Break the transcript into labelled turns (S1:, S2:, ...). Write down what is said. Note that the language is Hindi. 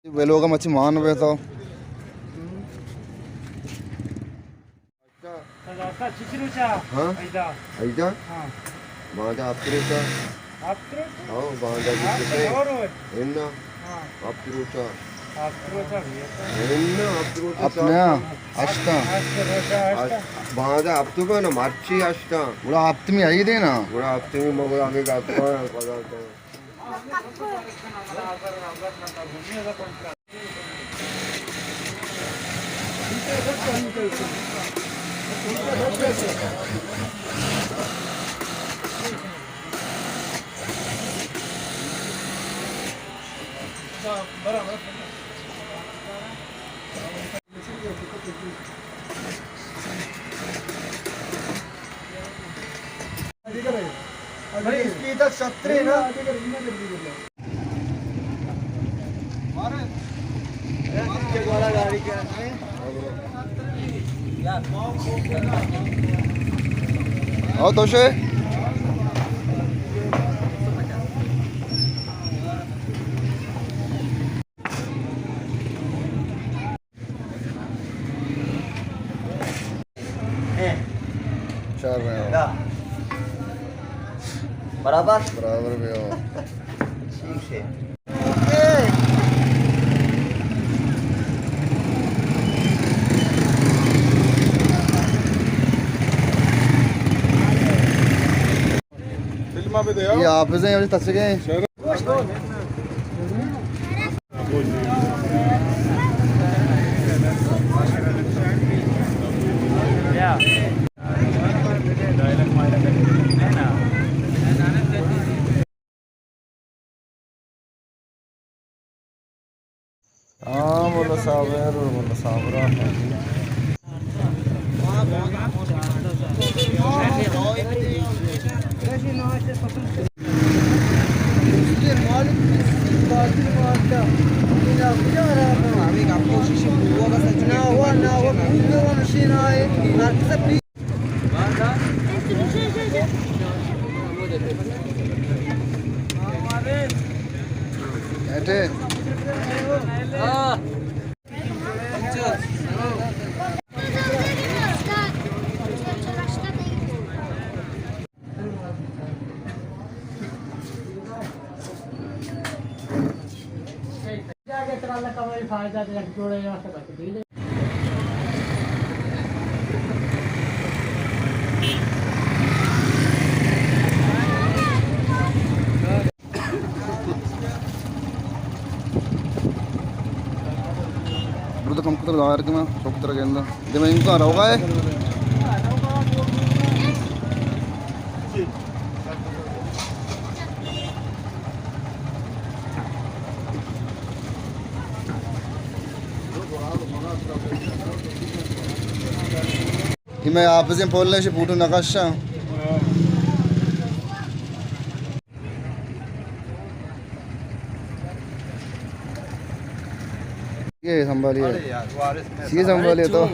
S1: वेलो का मच्छी मान वे तो हाँ ऐसा बांधा आपत्रोचा आओ बांधा कितने इन्ना आपत्रोचा इन्ना आपत्रोचा अपने अष्टा बांधा आपत्रोचा ना मच्छी अष्टा उड़ा आपत में आई देना उड़ा आपत में मगर आगे का पदार्थ
S2: अरे इसकी इधर छतरी ना गाड़ी के
S1: आओ तो शे चार में हो
S2: बराबर
S1: बराबर में हो
S2: ठीक है
S1: ये आप से यहाँ तस गए हाँ बोलो साबर बोलो Sabra Berarti kamu ketar gawar itu mah, sok ketar genda. Dia main itu ada apa ya? मैं आप से बोलने से पूछूं नकाशा ये संभालिए ये संभालिए तो